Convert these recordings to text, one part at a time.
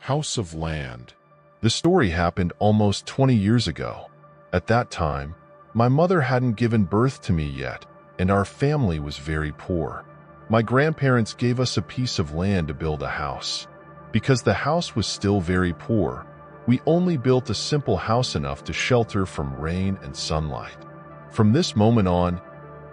House of Land. The story happened almost 20 years ago. At that time, my mother hadn't given birth to me yet, and our family was very poor. My grandparents gave us a piece of land to build a house. Because the house was still very poor, we only built a simple house enough to shelter from rain and sunlight. From this moment on,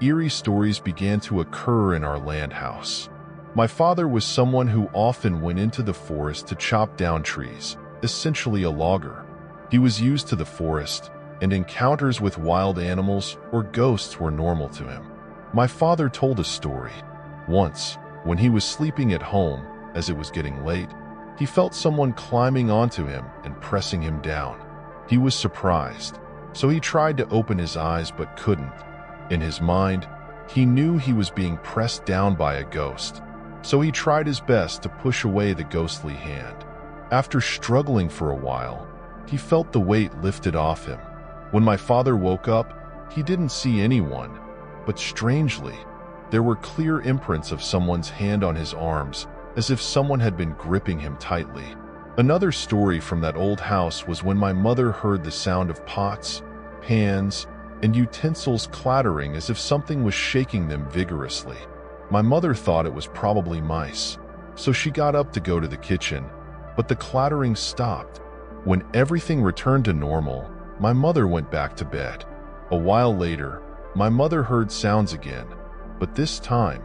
eerie stories began to occur in our land house. My father was someone who often went into the forest to chop down trees, essentially a logger. He was used to the forest, and encounters with wild animals or ghosts were normal to him. My father told a story. Once, when he was sleeping at home, as it was getting late, he felt someone climbing onto him and pressing him down. He was surprised, so he tried to open his eyes but couldn't. In his mind, he knew he was being pressed down by a ghost, so he tried his best to push away the ghostly hand. After struggling for a while, he felt the weight lifted off him. When my father woke up, he didn't see anyone, but strangely, there were clear imprints of someone's hand on his arms, as if someone had been gripping him tightly. Another story from that old house was when my mother heard the sound of pots, pans, and utensils clattering as if something was shaking them vigorously. My mother thought it was probably mice, so she got up to go to the kitchen, but the clattering stopped. When everything returned to normal, my mother went back to bed. A while later, my mother heard sounds again, but this time,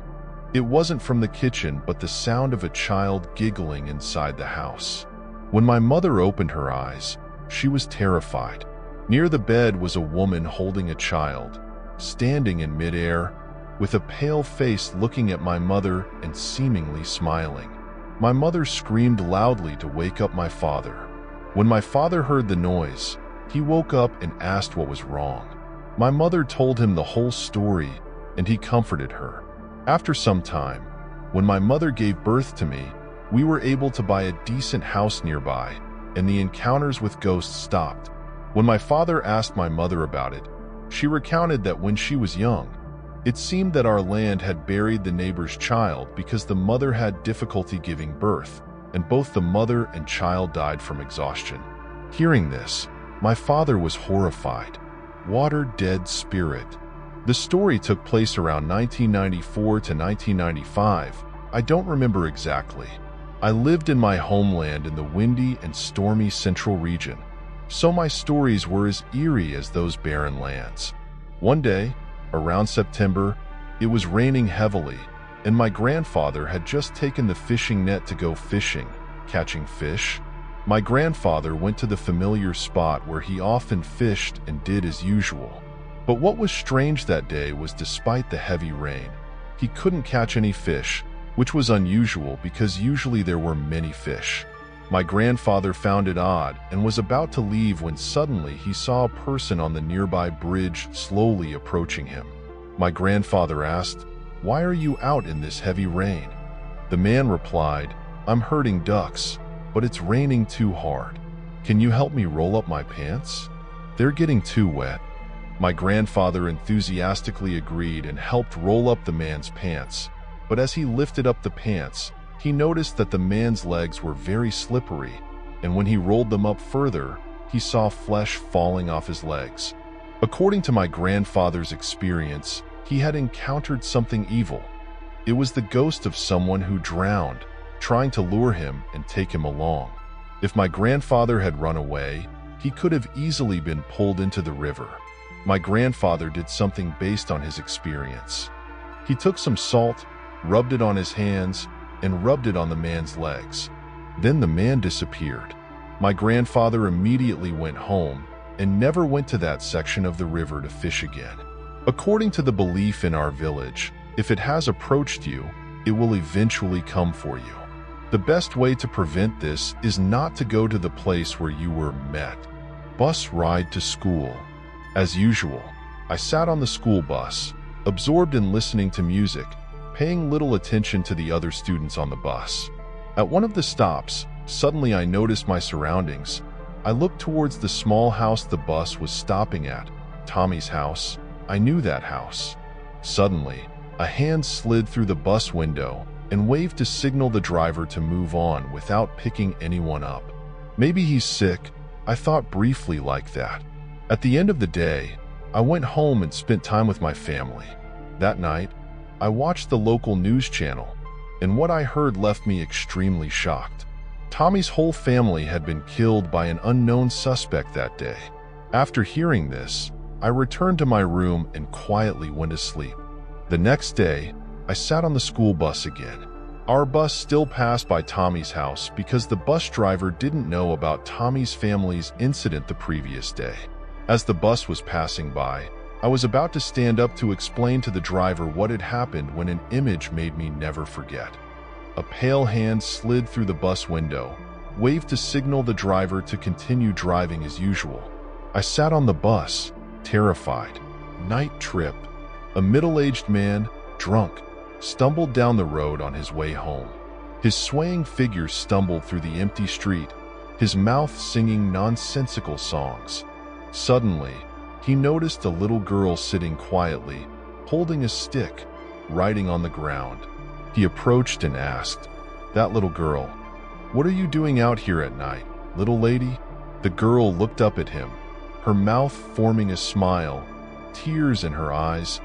it wasn't from the kitchen but the sound of a child giggling inside the house. When my mother opened her eyes, she was terrified. Near the bed was a woman holding a child, standing in midair, with a pale face looking at my mother and seemingly smiling. My mother screamed loudly to wake up my father. When my father heard the noise, he woke up and asked what was wrong. My mother told him the whole story, and he comforted her. After some time, when my mother gave birth to me, we were able to buy a decent house nearby, and the encounters with ghosts stopped. When my father asked my mother about it, she recounted that when she was young, it seemed that our land had buried the neighbor's child because the mother had difficulty giving birth, and both the mother and child died from exhaustion. Hearing this, my father was horrified. Water dead spirit. The story took place around 1994 to 1995. I don't remember exactly. I lived in my homeland in the windy and stormy central region, so my stories were as eerie as those barren lands. One day, around September, it was raining heavily, and my grandfather had just taken the fishing net to go fishing, catching fish. My grandfather went to the familiar spot where he often fished and did as usual. But what was strange that day was despite the heavy rain, he couldn't catch any fish, which was unusual because usually there were many fish. My grandfather found it odd and was about to leave when suddenly he saw a person on the nearby bridge slowly approaching him. My grandfather asked, "Why are you out in this heavy rain?" The man replied, "I'm herding ducks, but it's raining too hard. Can you help me roll up my pants? They're getting too wet." My grandfather enthusiastically agreed and helped roll up the man's pants, but as he lifted up the pants, he noticed that the man's legs were very slippery, and when he rolled them up further, he saw flesh falling off his legs. According to my grandfather's experience, he had encountered something evil. It was the ghost of someone who drowned, trying to lure him and take him along. If my grandfather had run away, he could have easily been pulled into the river. My grandfather did something based on his experience. He took some salt, rubbed it on his hands, and rubbed it on the man's legs. Then the man disappeared. My grandfather immediately went home and never went to that section of the river to fish again. According to the belief in our village, if it has approached you, it will eventually come for you. The best way to prevent this is not to go to the place where you were met. Bus ride to school. As usual, I sat on the school bus, absorbed in listening to music, paying little attention to the other students on the bus. At one of the stops, suddenly I noticed my surroundings. I looked towards the small house the bus was stopping at, Tommy's house. I knew that house. Suddenly, a hand slid through the bus window, and waved to signal the driver to move on without picking anyone up. Maybe he's sick, I thought briefly like that. At the end of the day, I went home and spent time with my family. That night, I watched the local news channel, and what I heard left me extremely shocked. Tommy's whole family had been killed by an unknown suspect that day. After hearing this, I returned to my room and quietly went to sleep. The next day, I sat on the school bus again. Our bus still passed by Tommy's house because the bus driver didn't know about Tommy's family's incident the previous day. As the bus was passing by, I was about to stand up to explain to the driver what had happened when an image made me never forget. A pale hand slid through the bus window, waved to signal the driver to continue driving as usual. I sat on the bus, terrified. Night trip. A middle-aged man, drunk, stumbled down the road on his way home. His swaying figure stumbled through the empty street, his mouth singing nonsensical songs. Suddenly, he noticed a little girl sitting quietly, holding a stick, writing on the ground. He approached and asked, "That little girl, what are you doing out here at night, little lady?" The girl looked up at him, her mouth forming a smile, tears in her eyes,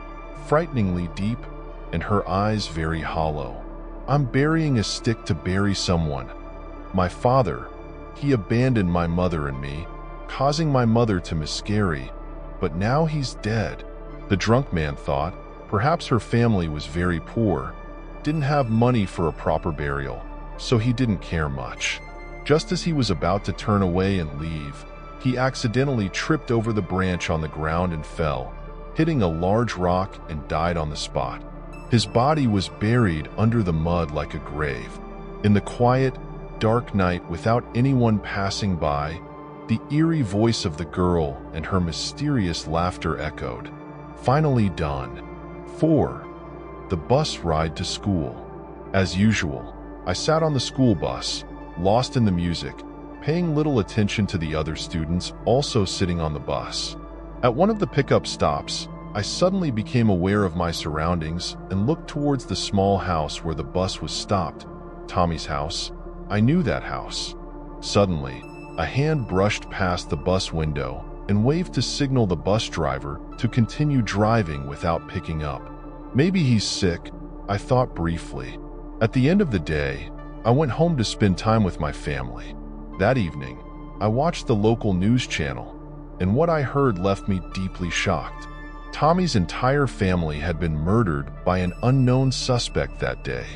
frighteningly deep, and her eyes very hollow. "I'm burying a stick to bury someone. My father, he abandoned my mother and me, causing my mother to miscarry, but now he's dead." The drunk man thought perhaps her family was very poor, didn't have money for a proper burial, so he didn't care much. Just as he was about to turn away and leave, he accidentally tripped over the branch on the ground and fell, hitting a large rock and died on the spot. His body was buried under the mud like a grave. In the quiet, dark night, without anyone passing by, the eerie voice of the girl and her mysterious laughter echoed. Finally done. 4. The bus ride to school. As usual, I sat on the school bus, lost in the music, paying little attention to the other students also sitting on the bus. At one of the pickup stops, I suddenly became aware of my surroundings and looked towards the small house where the bus was stopped. Tommy's house. I knew that house. Suddenly, a hand brushed past the bus window and waved to signal the bus driver to continue driving without picking up. Maybe he's sick, I thought briefly. At the end of the day, I went home to spend time with my family. That evening, I watched the local news channel, and what I heard left me deeply shocked. Tommy's entire family had been murdered by an unknown suspect that day.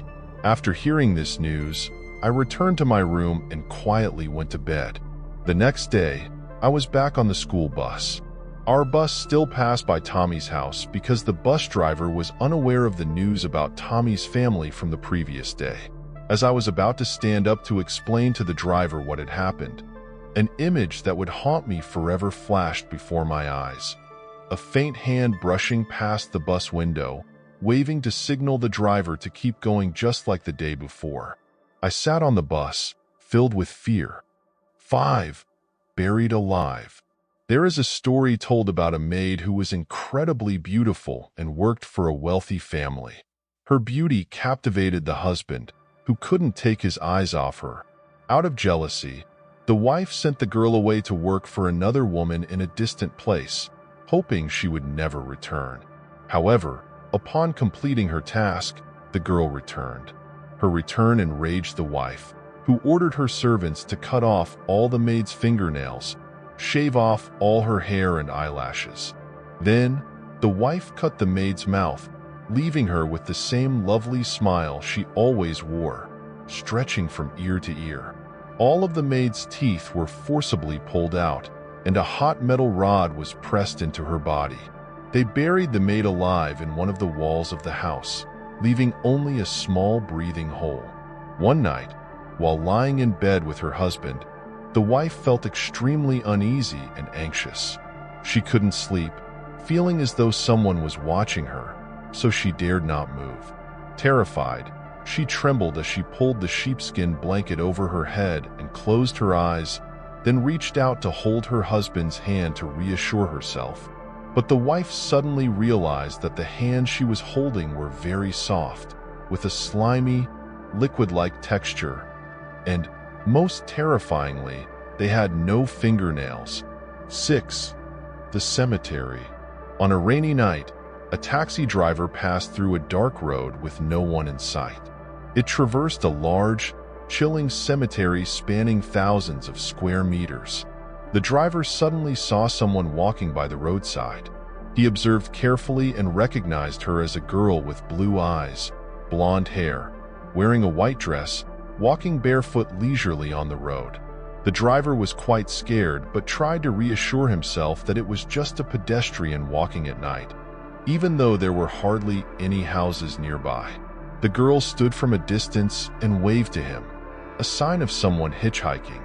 After hearing this news, I returned to my room and quietly went to bed. The next day, I was back on the school bus. Our bus still passed by Tommy's house because the bus driver was unaware of the news about Tommy's family from the previous day. As I was about to stand up to explain to the driver what had happened, an image that would haunt me forever flashed before my eyes. A faint hand brushing past the bus window, waving to signal the driver to keep going just like the day before. I sat on the bus, filled with fear. 5. Buried alive. There is a story told about a maid who was incredibly beautiful and worked for a wealthy family. Her beauty captivated the husband, who couldn't take his eyes off her. Out of jealousy, the wife sent the girl away to work for another woman in a distant place, hoping she would never return. However, upon completing her task, the girl returned. Her return enraged the wife, who ordered her servants to cut off all the maid's fingernails, shave off all her hair and eyelashes. Then, the wife cut the maid's mouth, leaving her with the same lovely smile she always wore, stretching from ear to ear. All of the maid's teeth were forcibly pulled out, and a hot metal rod was pressed into her body. They buried the maid alive in one of the walls of the house, leaving only a small breathing hole. One night, while lying in bed with her husband, the wife felt extremely uneasy and anxious. She couldn't sleep, feeling as though someone was watching her, so she dared not move. Terrified, she trembled as she pulled the sheepskin blanket over her head and closed her eyes, then reached out to hold her husband's hand to reassure herself. But the wife suddenly realized that the hands she was holding were very soft, with a slimy, liquid-like texture, and, most terrifyingly, they had no fingernails. 6. The cemetery. On a rainy night, a taxi driver passed through a dark road with no one in sight. It traversed a large, chilling cemetery spanning thousands of square meters. The driver suddenly saw someone walking by the roadside. He observed carefully and recognized her as a girl with blue eyes, blonde hair, wearing a white dress, walking barefoot leisurely on the road. The driver was quite scared but tried to reassure himself that it was just a pedestrian walking at night, even though there were hardly any houses nearby. The girl stood from a distance and waved to him, a sign of someone hitchhiking.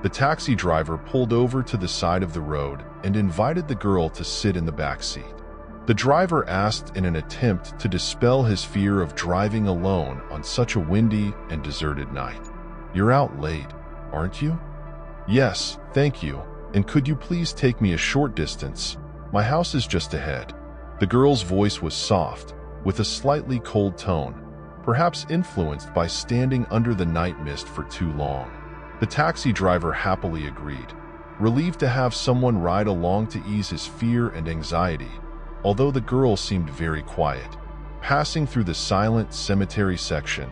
The taxi driver pulled over to the side of the road and invited the girl to sit in the back seat. The driver asked in an attempt to dispel his fear of driving alone on such a windy and deserted night. "You're out late, aren't you?" "Yes, thank you. And could you please take me a short distance? My house is just ahead." The girl's voice was soft, with a slightly cold tone, perhaps influenced by standing under the night mist for too long. The taxi driver happily agreed, relieved to have someone ride along to ease his fear and anxiety, although the girl seemed very quiet. Passing through the silent cemetery section,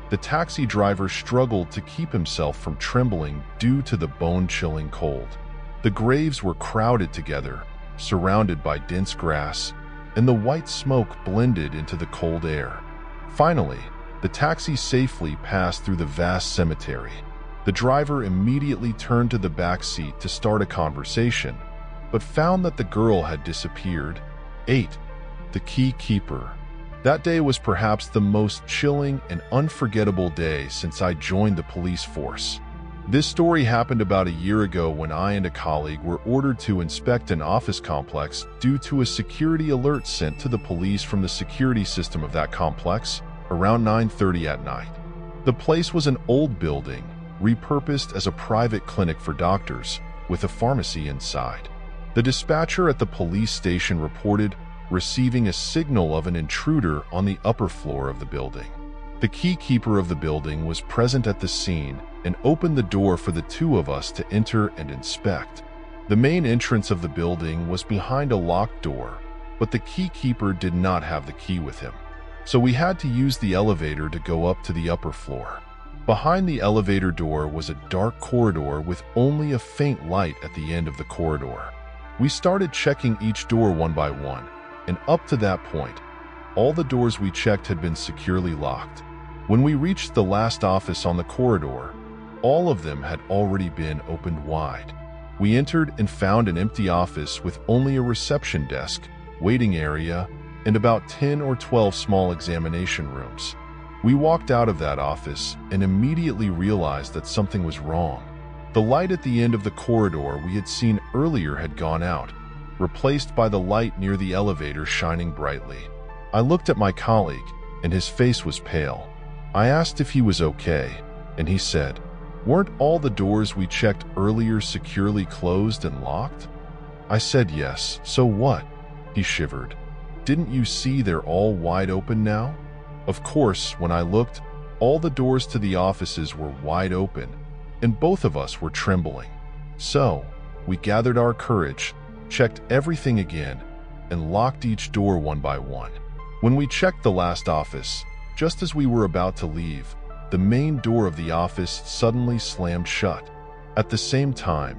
the taxi driver struggled to keep himself from trembling due to the bone-chilling cold. The graves were crowded together, surrounded by dense grass, and the white smoke blended into the cold air. Finally, the taxi safely passed through the vast cemetery. The driver immediately turned to the back seat to start a conversation, but found that the girl had disappeared. 8. The key keeper. That day was perhaps the most chilling and unforgettable day since I joined the police force. This story happened about a year ago when I and a colleague were ordered to inspect an office complex due to a security alert sent to the police from the security system of that complex around 9:30 at night. The place was an old building, repurposed as a private clinic for doctors, with a pharmacy inside. The dispatcher at the police station reported receiving a signal of an intruder on the upper floor of the building. The key keeper of the building was present at the scene and opened the door for the two of us to enter and inspect. The main entrance of the building was behind a locked door, but the key keeper did not have the key with him, so we had to use the elevator to go up to the upper floor. Behind the elevator door was a dark corridor with only a faint light at the end of the corridor. We started checking each door one by one, and up to that point, all the doors we checked had been securely locked. When we reached the last office on the corridor, all of them had already been opened wide. We entered and found an empty office with only a reception desk, waiting area, and about 10 or 12 small examination rooms. We walked out of that office and immediately realized that something was wrong. The light at the end of the corridor we had seen earlier had gone out, replaced by the light near the elevator shining brightly. I looked at my colleague, and his face was pale. I asked if he was okay, and he said, "Weren't all the doors we checked earlier securely closed and locked?" I said yes, so what? He shivered. "Didn't you see they're all wide open now?" Of course, when I looked, all the doors to the offices were wide open, and both of us were trembling. So, we gathered our courage, checked everything again, and locked each door one by one. When we checked the last office, just as we were about to leave, the main door of the office suddenly slammed shut. At the same time,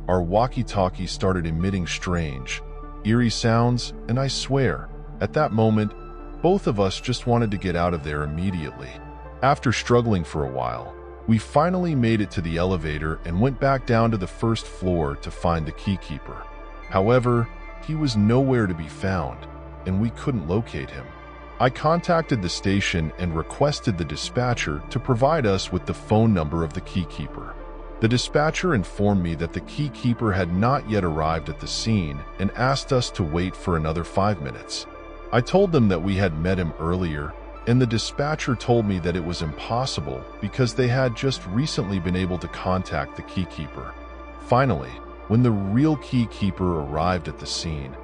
our walkie-talkie started emitting strange, eerie sounds, and I swear, at that moment, both of us just wanted to get out of there immediately. After struggling for a while, we finally made it to the elevator and went back down to the first floor to find the key keeper. However, he was nowhere to be found, and we couldn't locate him. I contacted the station and requested the dispatcher to provide us with the phone number of the key keeper. The dispatcher informed me that the key keeper had not yet arrived at the scene and asked us to wait for another 5 minutes. I told them that we had met him earlier, and the dispatcher told me that it was impossible because they had just recently been able to contact the key keeper. Finally, when the real key keeper arrived at the scene,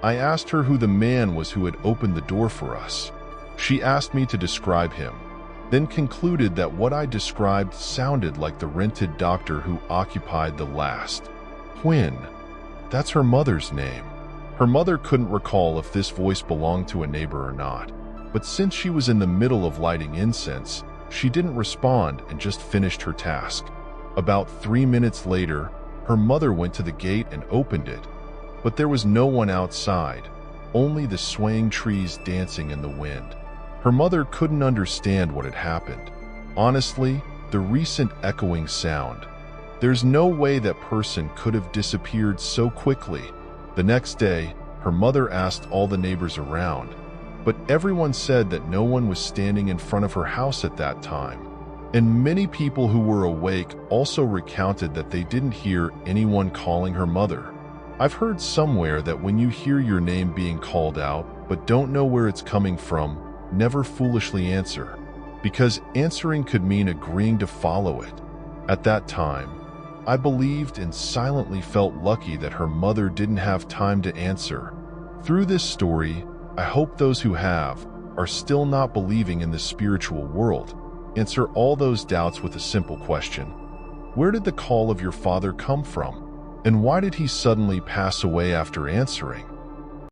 I asked her who the man was who had opened the door for us. She asked me to describe him, then concluded that what I described sounded like the rented doctor who occupied the last. Quinn. That's her mother's name. Her mother couldn't recall if this voice belonged to a neighbor or not, but since she was in the middle of lighting incense, she didn't respond and just finished her task. About 3 minutes later, her mother went to the gate and opened it, but there was no one outside, only the swaying trees dancing in the wind. Her mother couldn't understand what had happened. Honestly, the recent echoing sound. There's no way that person could have disappeared so quickly. The next day, her mother asked all the neighbors around, but everyone said that no one was standing in front of her house at that time. And many people who were awake also recounted that they didn't hear anyone calling her mother. I've heard somewhere that when you hear your name being called out but don't know where it's coming from, never foolishly answer, because answering could mean agreeing to follow it. At that time, I believed and silently felt lucky that her mother didn't have time to answer. Through this story, I hope those who are still not believing in the spiritual world, answer all those doubts with a simple question. Where did the call of your father come from? And why did he suddenly pass away after answering?